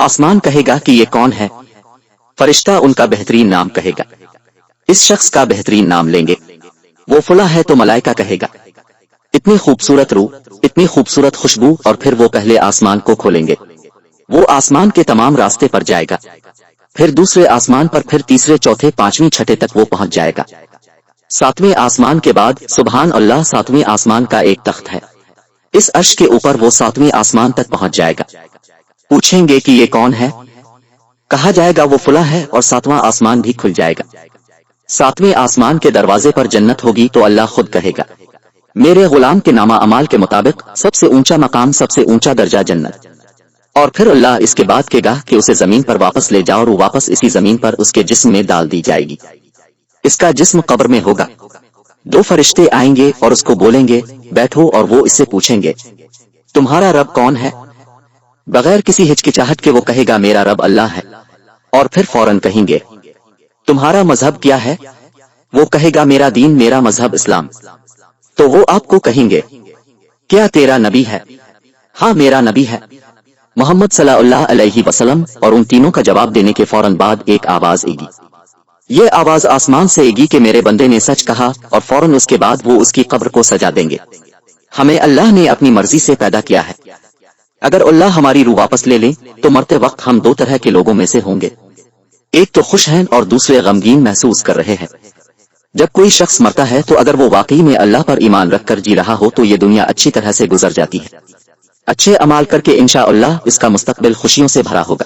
आसमान कहेगा कि ये कौन है। फरिश्ता उनका बेहतरीन नाम कहेगा। इस शख्स का बेहतरीन नाम लेंगे। वो फुला है तो मलाइका कहेगा इतनी खूबसूरत रूह, इतनी खूबसूरत खुशबू, और फिर वो पहले आसमान को खोलेंगे। वो आसमान के तमाम रास्ते पर जाएगा, फिर दूसरे आसमान पर, फिर तीसरे, चौथे, पांचवीं, छठे तक वो पहुंच जाएगा। सातवें आसमान के बाद सुभान अल्लाह, सातवें आसमान का एक तख्त है। इस अर्श के ऊपर वो सातवें आसमान तक पहुंच जाएगा। पूछेंगे कि ये कौन है। कहा जाएगा वो फुला है, और सातवां आसमान भी खुल जाएगा। सातवें आसमान के दरवाजे पर जन्नत होगी तो अल्लाह खुद कहेगा मेरे गुलाम के नामा अमाल के मुताबिक सबसे ऊंचा मकाम, सबसे ऊंचा दर्जा जन्नत। और फिर अल्लाह इसके बाद कहेगा कि उसे जमीन पर वापस ले जाओ, और वापस इसी जमीन पर उसके जिस्म में डाल दी जाएगी। इसका जिस्म कब्र में होगा। दो फरिश्ते आएंगे और उसको बोलेंगे बैठो, और वो इससे पूछेंगे तुम्हारा रब कौन है। बगैर किसी हिचकिचाहट के वो कहेगा मेरा रब अल्लाह है। और फिर फौरन कहेंगे तुम्हारा मजहब क्या है। वो कहेगा मेरा दीन, मेरा मजहब इस्लाम। तो वो आपको कहेंगे क्या तेरा नबी है। हाँ मेरा नबी है, मोहम्मद सल्लल्लाहु अलैहि वसल्लम। और उन तीनों का जवाब देने के फौरन बाद एक आवाज आएगी। ये आवाज आसमान से आएगी कि मेरे बंदे ने सच कहा, और फौरन उसके बाद वो उसकी कब्र को सजा देंगे। हमें अल्लाह ने अपनी मर्जी से पैदा किया है। अगर अल्लाह हमारी रूह वापस ले ले तो मरते वक्त हम दो तरह के लोगों में से होंगे। एक तो खुश हैं और दूसरे गमगीन महसूस कर रहे हैं। जब कोई शख्स मरता है तो अगर वो वाकई में अल्लाह पर ईमान रखकर जी रहा हो तो ये दुनिया अच्छी तरह से गुजर जाती है। अच्छे अमाल करके इंशाअल्लाह इसका मुस्तकबिल खुशियों से भरा होगा।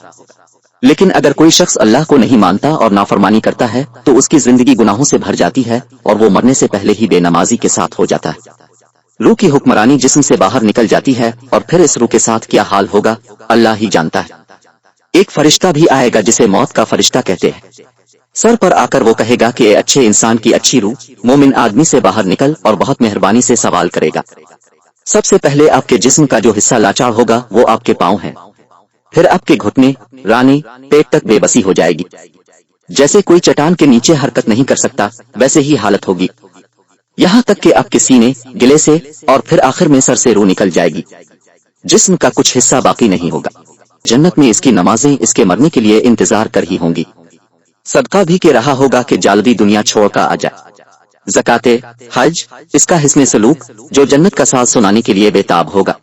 लेकिन अगर कोई शख्स अल्लाह को नहीं मानता और नाफरमानी करता है तो उसकी जिंदगी गुनाहों से भर जाती है, और वो मरने से पहले ही बेनमाजी के साथ हो जाता है। रूह की हुक्मरानी जिस्म से बाहर निकल जाती है, और फिर इस रूह के साथ क्या हाल होगा अल्लाह ही जानता है। एक फरिश्ता भी आएगा जिसे मौत का फरिश्ता कहते हैं। सर पर आकर वो कहेगा कि अच्छे इंसान की अच्छी रूह, मोमिन आदमी से बाहर निकल, और बहुत मेहरबानी से सवाल करेगा। सबसे पहले आपके जिस्म का जो हिस्सा लाचार होगा वो आपके पाँव हैं। फिर आपके घुटने, रानी, पेट तक बेबसी हो जाएगी। जैसे कोई चट्टान के नीचे हरकत नहीं कर सकता वैसे ही हालत होगी। यहाँ तक कि आपके सीने, गिले से, और फिर आखिर में सर से रूह निकल जाएगी। जिस्म का कुछ हिस्सा बाकी नहीं होगा। जन्नत में इसकी नमाजें इसके मरने के लिए इंतजार कर ही होंगी। सदका भी के रहा होगा कि जल्दी दुनिया छोड़ कर आ जाए। ज़काते, हज, इसका हिस्ने सलूक जो जन्नत का साज सुनाने के लिए बेताब होगा।